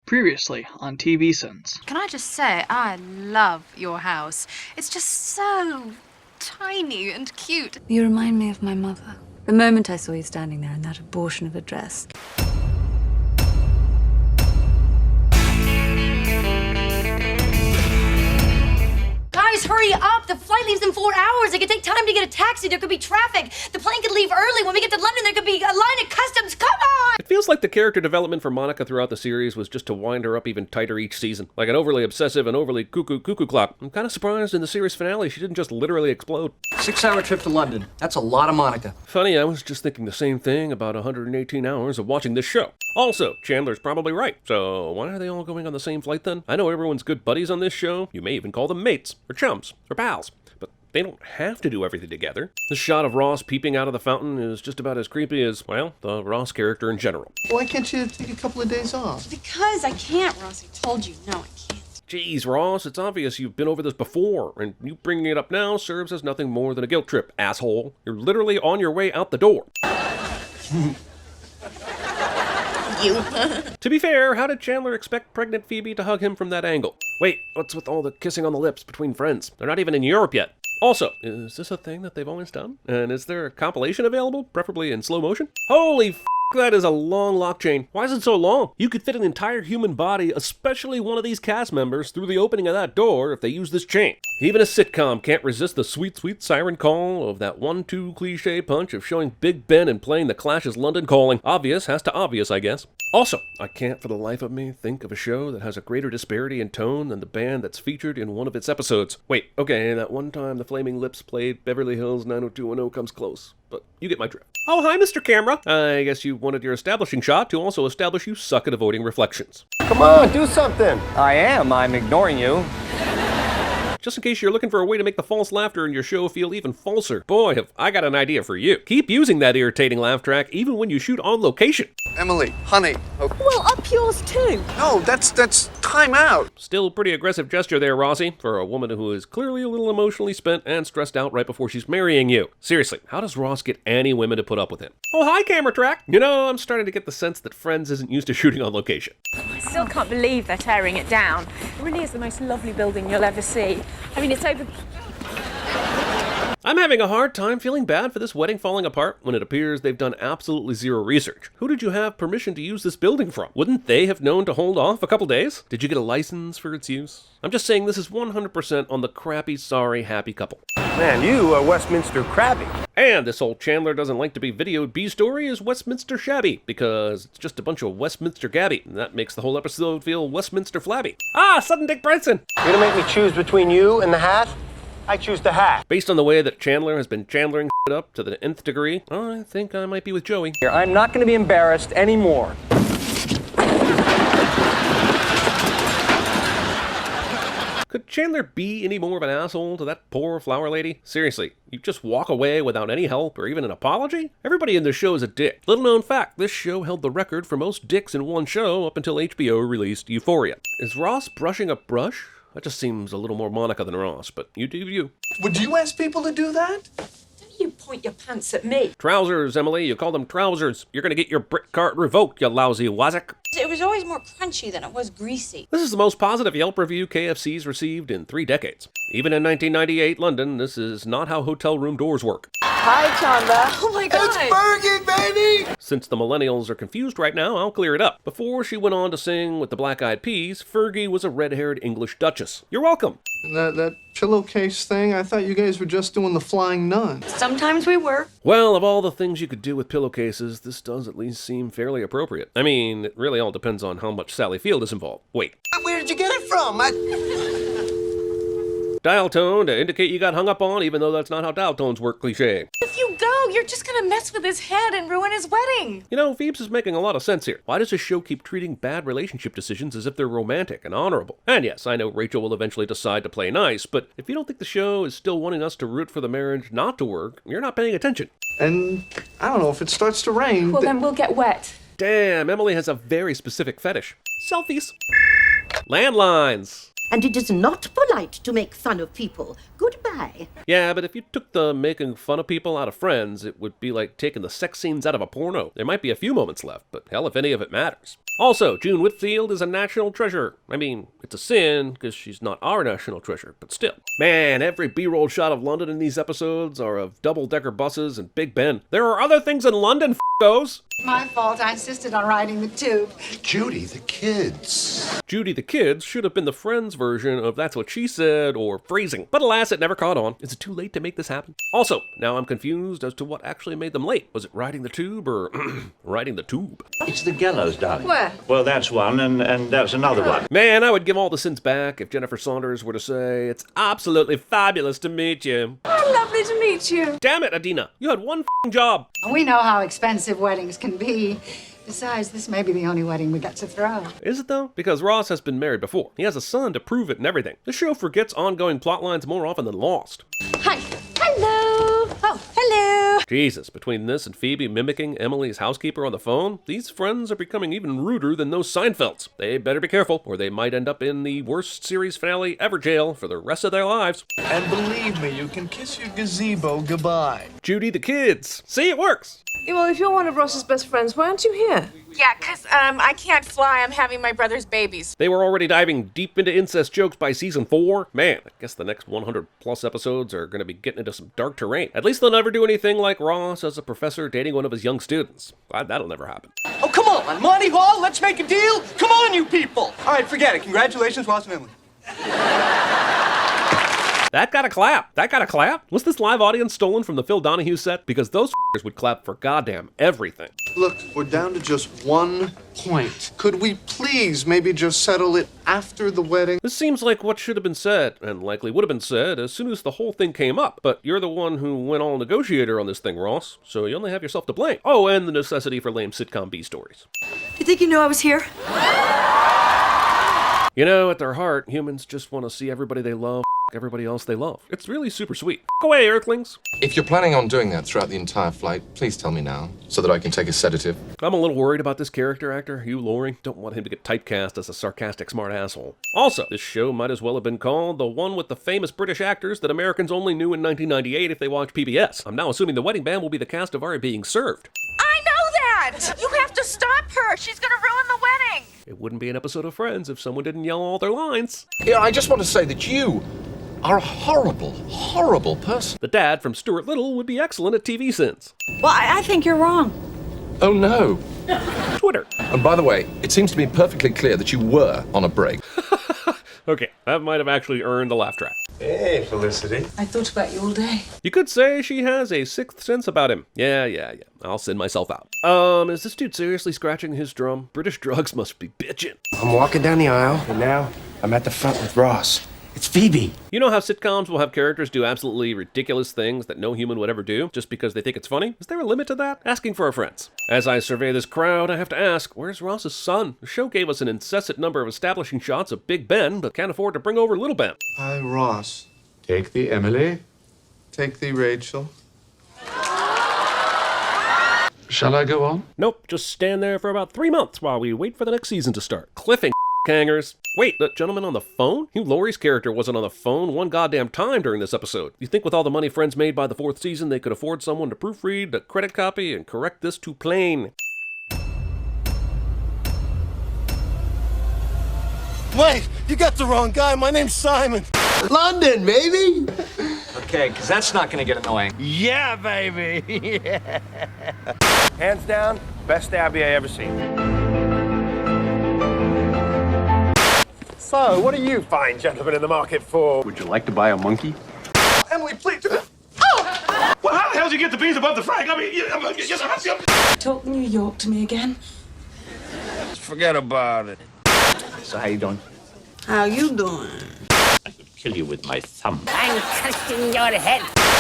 Previously on TVSins. Can I just say, I love your house. It's just so tiny and cute. You remind me of my mother. The moment I saw you standing there in that abortion of a dress. Guys, hurry up! The flight leaves in 4 hours. It could take time to get a taxi. There could be traffic. The plane could leave early. When we get to London, there could be a line at customs. Come on! It feels like the character development for Monica throughout the series was just to wind her up even tighter each season. Like an overly obsessive and overly cuckoo clock. I'm kind of surprised in the series finale she didn't just literally explode. 6-hour trip to London. That's a lot of Monica. Funny, I was just thinking the same thing about 118 hours of watching this show. Also, Chandler's probably right. So why are they all going on the same flight then? I know everyone's good buddies on this show. You may even call them mates, or chums, or pals. But they don't have to do everything together. The shot of Ross peeping out of the fountain is just about as creepy as, well, the Ross character in general. Why can't you take a couple of days off? Because I can't, Ross. I told you. No, I can't. Jeez, Ross, it's obvious you've been over this before, and you bringing it up now serves as nothing more than a guilt trip, asshole. You're literally on your way out the door. To be fair, how did Chandler expect pregnant Phoebe to hug him from that angle? Wait, what's with all the kissing on the lips between friends? They're not even in Europe yet. Also, is this a thing that they've always done? And is there a compilation available, preferably in slow motion? Holy f***, that is a long lock chain. Why is it so long? You could fit an entire human body, especially one of these cast members, through the opening of that door if they use this chain. Even a sitcom can't resist the sweet, sweet siren call of that 1-2 cliche punch of showing Big Ben and playing The Clash's London Calling. Obvious has to obvious, I guess. Also, I can't for the life of me think of a show that has a greater disparity in tone than the band that's featured in one of its episodes. Wait, okay, that one time the Flaming Lips played Beverly Hills 90210 comes close, but you get my drift. Oh, hi, Mr. Camera. I guess you wanted your establishing shot to also establish you suck at avoiding reflections. Come on, do something. I'm ignoring you. Just in case you're looking for a way to make the false laughter in your show feel even falser. Boy, have I got an idea for you. Keep using that irritating laugh track even when you shoot on location. Emily, honey. Okay. Well, up yours too. No, that's time out. Still pretty aggressive gesture there, Rossi, for a woman who is clearly a little emotionally spent and stressed out right before she's marrying you. Seriously, how does Ross get any women to put up with him? Oh, hi, camera track. You know, I'm starting to get the sense that Friends isn't used to shooting on location. I still can't believe they're tearing it down. It really is the most lovely building you'll ever see. I mean, it's over... I'm having a hard time feeling bad for this wedding falling apart when it appears they've done absolutely zero research. Who did you have permission to use this building from? Wouldn't they have known to hold off a couple days? Did you get a license for its use? I'm just saying this is 100% on the crappy, sorry, happy couple. Man, you are Westminster crabby. And this old Chandler doesn't like to be videoed B-story is Westminster shabby, because it's just a bunch of Westminster gabby, and that makes the whole episode feel Westminster flabby. Ah, sudden Dick Branson! You're gonna make me choose between you and the hat? I choose the hat. Based on the way that Chandler has been Chandlering it up to the nth degree, I think I might be with Joey. I'm not gonna be embarrassed anymore. Could Chandler be any more of an asshole to that poor flower lady? Seriously, you just walk away without any help or even an apology? Everybody in this show is a dick. Little known fact, this show held the record for most dicks in one show up until HBO released Euphoria. Is Ross brushing a brush? That just seems a little more Monica than Ross, but you do you. Would you ask people to do that? Don't you point your pants at me. Trousers, Emily, you call them trousers. You're gonna get your brick card revoked, you lousy wazzick. It was always more crunchy than it was greasy. This is the most positive Yelp review KFC's received in 3 decades. Even in 1998 London, this is not how hotel room doors work. Hi, Chandler. Oh my God. It's Fergie, baby! Since the millennials are confused right now, I'll clear it up. Before she went on to sing with the Black Eyed Peas, Fergie was a red-haired English duchess. You're welcome. That pillowcase thing, I thought you guys were just doing the flying nun. Sometimes we were. Well, of all the things you could do with pillowcases, this does at least seem fairly appropriate. I mean, it really all depends on how much Sally Field is involved. Wait. Where did you get it from? Dial tone to indicate you got hung up on, even though that's not how dial tones work, cliche. If you go, you're just gonna mess with his head and ruin his wedding. You know, Phoebes is making a lot of sense here. Why does this show keep treating bad relationship decisions as if they're romantic and honorable? And yes, I know Rachel will eventually decide to play nice, but if you don't think the show is still wanting us to root for the marriage not to work, you're not paying attention. And I don't know, if it starts to rain... Well, then we'll get wet. Damn, Emily has a very specific fetish. Selfies. Landlines. and it is not polite to make fun of people. Goodbye. Yeah, but if you took the making fun of people out of Friends, it would be like taking the sex scenes out of a porno. There might be a few moments left, but hell if any of it matters. Also, June Whitfield is a national treasure. I mean, it's a sin, because she's not our national treasure, but still. Man, every B-roll shot of London in these episodes are of double-decker buses and Big Ben. There are other things in London, f***os! My fault. I insisted on riding the tube. Judy the Kids. Judy the Kids should have been the Friends version of That's What She Said or Phrasing. But alas, it never caught on. Is it too late to make this happen? Also, now I'm confused as to what actually made them late. Was it riding the tube or riding the tube? It's the Gallows, darling. Where? Well, that's one, and that's another one. Man, I would give all the sins back if Jennifer Saunders were to say, "It's absolutely fabulous to meet you." Oh, lovely to meet you. Damn it, Adina. You had one f***ing job. We know how expensive weddings can be. Besides, this may be the only wedding we got to throw. Is it though? Because Ross has been married before. He has a son to prove it and everything. The show forgets ongoing plot lines more often than Lost. Hi. Hello. Oh, hello. Jesus, between this and Phoebe mimicking Emily's housekeeper on the phone, these friends are becoming even ruder than those Seinfelds. They better be careful, or they might end up in the worst series finale ever jail for the rest of their lives. And believe me, you can kiss your gazebo goodbye. Judy the Kids. See, it works. Yeah, well, if you're one of Ross's best friends, why aren't you here? Yeah, 'cause I can't fly. I'm having my brother's babies. They were already diving deep into incest jokes by season 4. Man, I guess the next 100 plus episodes are going to be getting into some dark terrain. At least they'll never do anything like Ross as a professor dating one of his young students. Glad that'll never happen. Oh, come on, Monty Hall, let's make a deal. Come on, you people. All right, forget it. Congratulations, Ross and Emily. That got a clap. That got a clap? Was this live audience stolen from the Phil Donahue set? Because those f***ers would clap for goddamn everything. Look, we're down to just 1 point. Could we please maybe just settle it after the wedding? This seems like what should have been said, and likely would have been said as soon as the whole thing came up. But you're the one who went all negotiator on this thing, Ross, so you only have yourself to blame. Oh, and the necessity for lame sitcom B stories. You think you knew I was here? You know, at their heart, humans just want to see everybody they love everybody else they love. It's really super sweet. Go away, Earthlings. If you're planning on doing that throughout the entire flight, please tell me now, so that I can take a sedative. I'm a little worried about this character actor, Hugh Laurie. Don't want him to get typecast as a sarcastic smart asshole. Also, this show might as well have been called the one with the famous British actors that Americans only knew in 1998 if they watched PBS. I'm now assuming the wedding band will be the cast of Are Being Served. I know that! You have to stop her! She's gonna ruin the wedding! It wouldn't be an episode of Friends if someone didn't yell all their lines. Yeah, I just want to say that you are a horrible, horrible person. The dad from Stuart Little would be excellent at TVSins. Well, I think you're wrong. Oh no. Twitter. And by the way, it seems to be perfectly clear that you were on a break. Okay, that might have actually earned the laugh track. Hey, Felicity. I thought about you all day. You could say she has a sixth sense about him. Yeah. I'll send myself out. Is this dude seriously scratching his drum? British drugs must be bitchin'. I'm walking down the aisle, and now I'm at the front with Ross. It's Phoebe. You know how sitcoms will have characters do absolutely ridiculous things that no human would ever do, just because they think it's funny? Is there a limit to that? Asking for a friends. As I survey this crowd, I have to ask, where's Ross's son? The show gave us an incessant number of establishing shots of Big Ben, but can't afford to bring over Little Ben. Hi, Ross. Take the Emily. Take the Rachel. Shall I go on? Nope, just stand there for about 3 months while we wait for the next season to start. Cliffing hangers. Wait, that gentleman on the phone? Hugh Laurie's character wasn't on the phone one goddamn time during this episode. You think with all the money Friends made by the 4th season, they could afford someone to proofread the credit copy and correct this to plain? Wait, you got the wrong guy. My name's Simon. London, baby. Okay, because that's not going to get annoying. Yeah, baby. Yeah. Hands down, best Abby I ever seen. So, what are you fine gentlemen in the market for? Would you like to buy a monkey? Emily, please. Well, how the hell did you get the beans above the fry? I mean, Talk New York to me again. Forget about it. So how you doing? How you doing? I could kill you with my thumb. I'm cutting your head.